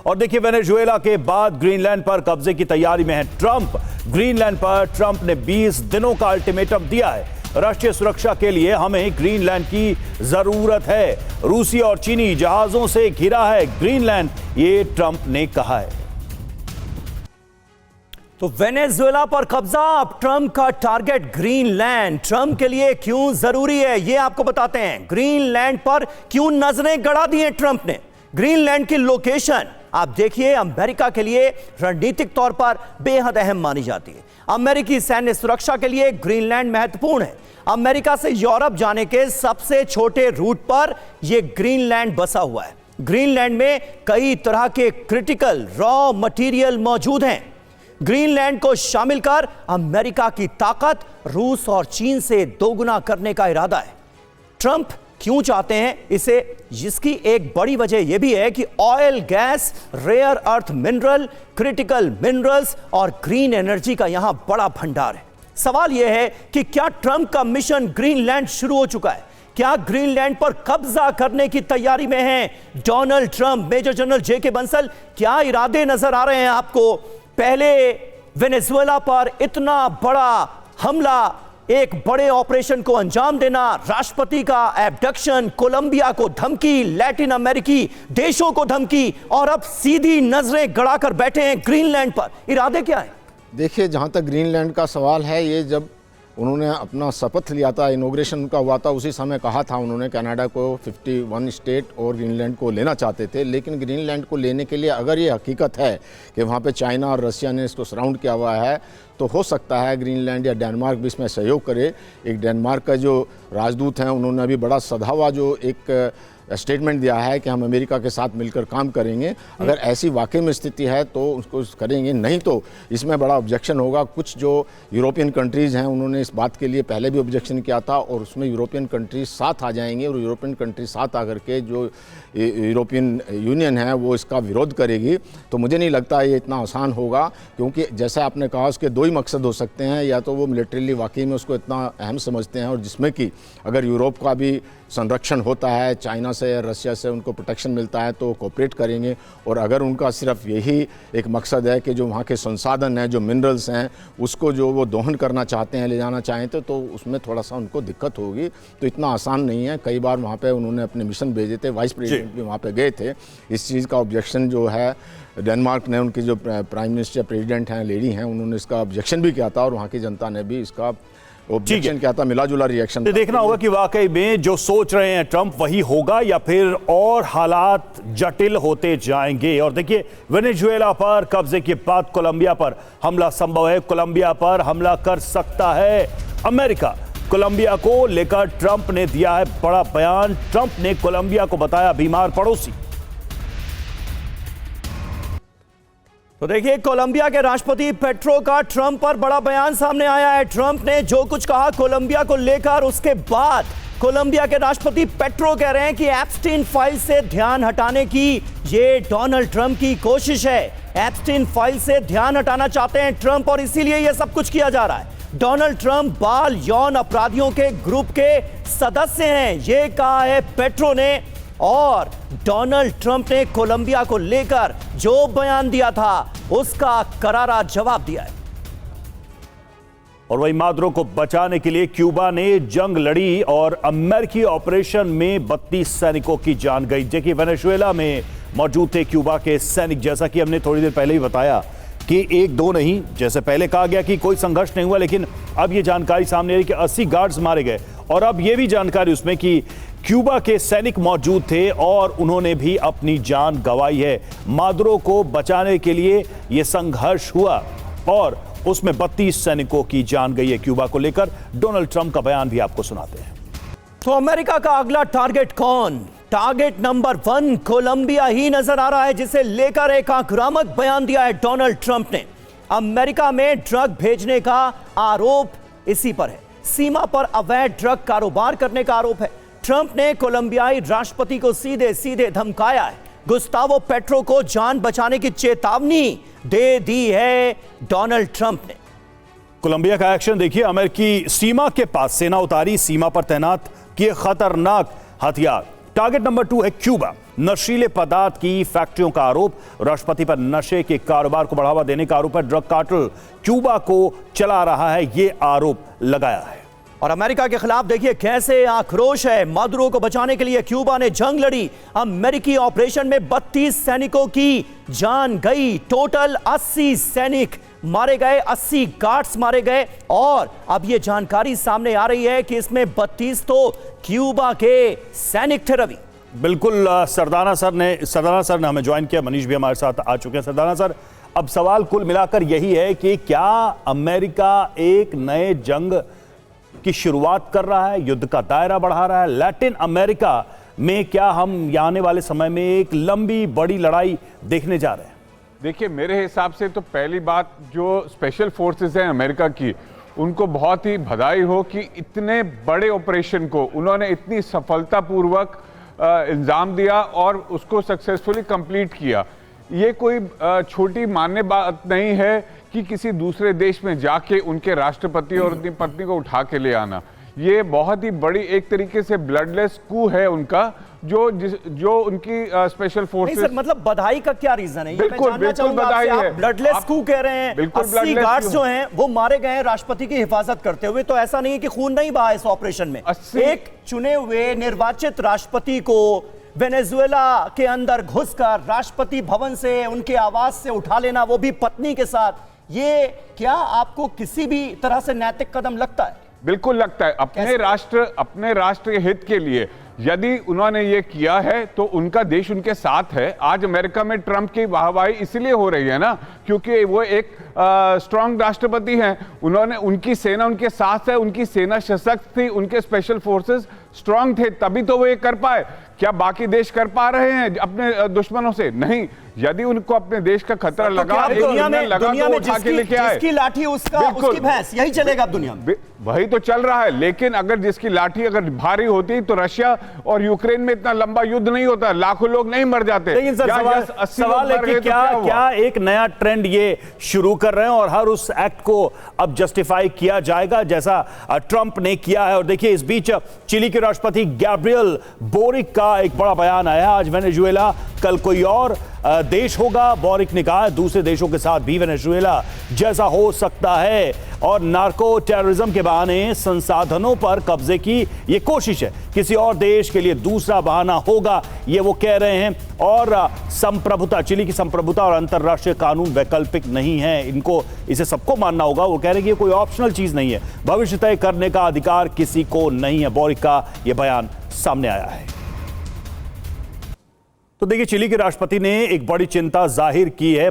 और देखिए वेनेजुएला के बाद ग्रीनलैंड पर कब्जे की तैयारी में है ट्रंप। ग्रीनलैंड पर ट्रंप ने 20 दिनों का अल्टीमेटम दिया है। राष्ट्रीय सुरक्षा के लिए हमें ग्रीनलैंड की जरूरत है। रूसी और चीनी जहाजों से घिरा है ग्रीनलैंड, ये ट्रंप ने कहा है। तो वेनेजुएला पर कब्जा, अब ट्रंप का टारगेट ग्रीनलैंड। ट्रंप के लिए क्यों जरूरी है ये आपको बताते हैं। ग्रीनलैंड पर क्यों नजरें गड़ा दी हैं ट्रंप ने। ग्रीनलैंड की लोकेशन आप देखिए, अमेरिका के लिए रणनीतिक तौर पर बेहद अहम मानी जाती है। अमेरिकी सैन्य सुरक्षा के लिए ग्रीनलैंड महत्वपूर्ण है। अमेरिका से यूरोप जाने के सबसे छोटे रूट पर यह ग्रीनलैंड बसा हुआ है। ग्रीनलैंड में कई तरह के क्रिटिकल रॉ मटेरियल मौजूद हैं। ग्रीनलैंड को शामिल कर अमेरिका की ताकत रूस और चीन से दोगुना करने का इरादा है। ट्रंप क्यों चाहते हैं इसे, जिसकी एक बड़ी वजह यह भी है कि oil, gas, rare earth mineral, critical minerals और ग्रीन एनर्जी का यहां बड़ा भंडार है। सवाल यह है कि क्या ट्रंप का मिशन ग्रीनलैंड शुरू हो चुका है? क्या ग्रीनलैंड पर कब्जा करने की तैयारी में है डोनाल्ड ट्रंप? मेजर जनरल जेके बंसल, क्या इरादे नजर आ रहे हैं आपको? पहले वेनेजुएला पर इतना बड़ा हमला, एक बड़े ऑपरेशन को अंजाम देना, राष्ट्रपति का एब्डक्शन, कोलंबिया को धमकी, लैटिन अमेरिकी देशों को धमकी, और अब सीधी नजरें गड़ाकर बैठे हैं ग्रीनलैंड पर। इरादे क्या है? देखिए, जहां तक ग्रीनलैंड का सवाल है, ये जब उन्होंने अपना शपथ लिया था, इनॉग्रेशन का हुआ था, उसी समय कहा था उन्होंने कनाडा को 51 स्टेट और ग्रीनलैंड को लेना चाहते थे। लेकिन ग्रीनलैंड को लेने के लिए अगर ये हकीकत है कि वहाँ पे चाइना और रशिया ने इसको सराउंड किया हुआ है, तो हो सकता है ग्रीनलैंड या डेनमार्क भी इसमें सहयोग करे। एक डेनमार्क का जो राजदूत हैं, उन्होंने अभी बड़ा सधा हुआ जो एक स्टेटमेंट दिया है कि हम अमेरिका के साथ मिलकर काम करेंगे। अगर ऐसी वाकई में स्थिति है तो उसको करेंगे, नहीं तो इसमें बड़ा ऑब्जेक्शन होगा। कुछ जो यूरोपियन कंट्रीज़ हैं, उन्होंने इस बात के लिए पहले भी ऑब्जेक्शन किया था, और उसमें यूरोपियन कंट्रीज साथ आ जाएंगे, और यूरोपियन कंट्रीज साथ आकर के जो यूरोपियन यूनियन है वो इसका विरोध करेगी। तो मुझे नहीं लगता ये इतना आसान होगा, क्योंकि जैसा आपने कहा उसके दो ही मकसद हो सकते हैं। या तो वो मिलिट्रीली वाकई में उसको इतना अहम समझते हैं, और जिसमें कि अगर यूरोप का भी संरक्षण होता है, चाइना से या रशिया से उनको प्रोटेक्शन मिलता है, तो कोऑपरेट करेंगे। और अगर उनका सिर्फ यही एक मकसद है कि जो वहाँ के संसाधन हैं, जो मिनरल्स हैं, उसको जो वो दोहन करना चाहते हैं, ले जाना चाहते, तो उसमें थोड़ा सा उनको दिक्कत होगी। तो इतना आसान नहीं है। कई बार वहाँ पे उन्होंने अपने मिशन भेजे थे, वाइस प्रेसिडेंट भी वहाँ पे गए थे। इस चीज़ का ऑब्जेक्शन जो है डेनमार्क ने, उनकी जो प्राइम मिनिस्टर प्रेसिडेंट हैं, लेडी हैं, उन्होंने इसका ऑब्जेक्शन भी किया था, और वहाँ की जनता ने भी इसका ऑब्जेक्शन क्या था, मिला जुला रिएक्शन। देखना होगा कि वाकई में जो सोच रहे हैं ट्रंप वही होगा या फिर और हालात जटिल होते जाएंगे। और देखिए, वेनेजुएला पर कब्जे के बाद कोलंबिया पर हमला संभव है। कोलंबिया पर हमला कर सकता है अमेरिका। कोलंबिया को लेकर ट्रंप ने दिया है बड़ा बयान। ट्रंप ने कोलंबिया को बताया बीमार पड़ोसी। तो देखिए, कोलंबिया के राष्ट्रपति पेट्रो का ट्रंप पर बड़ा बयान सामने आया है। ट्रंप ने जो कुछ कहा कोलंबिया को लेकर, उसके बाद कोलंबिया के राष्ट्रपति पेट्रो कह रहे हैं कि एप्स्टीन फाइल से ध्यान हटाने की ये डोनाल्ड ट्रंप की कोशिश है। एप्स्टीन फाइल से ध्यान हटाना चाहते हैं ट्रंप, और इसीलिए यह सब कुछ किया जा रहा है। डोनाल्ड ट्रंप बाल यौन अपराधियों के ग्रुप के सदस्य हैं, यह कहा है पेट्रो ने। और डोनाल्ड ट्रंप ने कोलंबिया को लेकर जो बयान दिया था उसका करारा जवाब दिया है। और वही मादुरो को बचाने के लिए क्यूबा ने जंग लड़ी, और अमेरिकी ऑपरेशन में 32 सैनिकों की जान गई। देखिए, वेनेजुएला में मौजूद थे क्यूबा के सैनिक। जैसा कि हमने थोड़ी देर पहले ही बताया कि एक दो नहीं, जैसे पहले कहा गया कि कोई संघर्ष नहीं हुआ, लेकिन अब यह जानकारी सामने आई कि 80 गार्ड्स मारे गए। और अब यह भी जानकारी उसमें कि क्यूबा के सैनिक मौजूद थे और उन्होंने भी अपनी जान गंवाई है। मादुरो को बचाने के लिए यह संघर्ष हुआ, और उसमें 32 सैनिकों की जान गई है। क्यूबा को लेकर डोनाल्ड ट्रंप का बयान भी आपको सुनाते हैं। तो अमेरिका का अगला टारगेट कौन? टारगेट नंबर 1 कोलंबिया ही नजर आ रहा है, जिसे लेकर एक आक्रामक बयान दिया है डोनाल्ड ट्रंप ने। अमेरिका में ड्रग भेजने का आरोप इसी पर है। सीमा पर अवैध ड्रग कारोबार करने का आरोप है। ट्रंप ने कोलंबियाई राष्ट्रपति को सीधे सीधे धमकाया है। गुस्तावो पेट्रो को जान बचाने की चेतावनी दे दी है डोनाल्ड ट्रंप ने। कोलंबिया का एक्शन देखिए, अमेरिकी सीमा के पास सेना उतारी, सीमा पर तैनात किए खतरनाक हथियार। टारगेट नंबर 2 है क्यूबा। नशीले पदार्थ की फैक्ट्रियों का आरोप, राष्ट्रपति पर नशे के कारोबार को बढ़ावा देने का आरोप है। ड्रग कार्टेल क्यूबा को चला रहा है, यह आरोप लगाया है। और अमेरिका के खिलाफ देखिए कैसे आक्रोश है। मादुरो को बचाने के लिए क्यूबा ने जंग लड़ी। अमेरिकी ऑपरेशन में 32 सैनिकों की जान गई। टोटल 80 सैनिक मारे गए, 80 गार्ड्स मारे गए। और अब यह जानकारी सामने आ रही है कि इसमें 32 तो क्यूबा के सैनिक थे। रवि, बिल्कुल, सरदाना सर ने हमें ज्वाइन किया। मनीष भी हमारे साथ आ चुके हैं। सरदाना सर, अब सवाल कुल मिलाकर यही है कि क्या अमेरिका एक नए जंग की शुरुआत कर रहा है, युद्ध का दायरा बढ़ा रहा है? लैटिन अमेरिका में क्या हम आने वाले समय में एक लंबी बड़ी लड़ाई देखने जा रहे हैं? देखिए, मेरे हिसाब से तो पहली बात, जो स्पेशल फोर्सेस हैं अमेरिका की, उनको बहुत ही बधाई हो कि इतने बड़े ऑपरेशन को उन्होंने इतनी सफलतापूर्वक इंजाम दिया और उसको सक्सेसफुली कंप्लीट किया। ये कोई छोटी मान्य बात नहीं है कि किसी दूसरे देश में जाके उनके राष्ट्रपति और उनकी पत्नी को उठा के ले आना। ये बहुत ही बड़ी एक तरीके से ब्लडलेस कू है उनका, जो उनकी स्पेशल फोर्सेस। सर, मतलब बधाई का क्या रीजन है? बिल्कुल बधाई है। ब्लडलेस कू कह रहे हैं, 80 गार्ड्स जो हैं वो मारे गए हैं राष्ट्रपति की हिफाजत करते हुए। तो ऐसा नहीं है कि खून नहीं बहा इस ऑपरेशन में। एक चुने हुए निर्वाचित राष्ट्रपति को वेनेजुएला के अंदर घुसकर राष्ट्रपति भवन से, उनके आवास से उठा लेना, वो भी पत्नी के साथ, ये क्या आपको किसी भी तरह से नैतिक कदम लगता है? बिल्कुल लगता है। अपने राष्ट्र के हित के लिए यदि उन्होंने ये किया है तो उनका देश उनके साथ है। आज अमेरिका में ट्रंप की वाहवाही इसलिए हो रही है ना, क्योंकि वो एक स्ट्रांग राष्ट्रपति हैं। उनकी सेना उनके साथ है, उनकी सेना सशक्त थी, उनके स्पेशल फोर्सेस स्ट्रांग थे, तभी तो वो ये कर पाए। क्या बाकी देश कर पा रहे हैं अपने दुश्मनों से? नहीं। यदि उनको अपने देश का खतरा लगा, दुनिया में जिसकी लाठी उसकी भैंस, यही चलेगा दुनिया में। वही तो चल रहा है। लेकिन अगर जिसकी लाठी अगर भारी होती तो रशिया और यूक्रेन में इतना लंबा युद्ध नहीं होता, लाखों लोग नहीं मर जाते। लेकिन सर, सवाल है कि क्या एक नया ट्रेंड ये शुरू कर रहे हैं और हर उस एक्ट को अब जस्टिफाई किया जाएगा जैसा ट्रंप ने किया है? और देखिए, इस बीच चिली के राष्ट्रपति गैब्रियल बोरिक का एक बड़ा बयान आया। आज वेनेजुएला, कल कोई और देश होगा। बोरिक ने कहा दूसरे देशों के साथ भी वेनेजुएला जैसा हो सकता है और नार्को टेररिज्म के बहाने संसाधनों पर कब्जे की ये कोशिश है। किसी और देश के लिए दूसरा बहाना होगा, ये वो कह रहे हैं। और संप्रभुता, चिली की संप्रभुता और अंतर्राष्ट्रीय कानून वैकल्पिक नहीं है, इनको इसे सबको मानना होगा। वो कह रहे हैं कि ये कोई ऑप्शनल चीज नहीं है, भविष्य तय करने का अधिकार किसी को नहीं है। बोरिक का यह बयान सामने आया है। तो देखिए, चिली के राष्ट्रपति ने एक बड़ी चिंता जाहिर की है।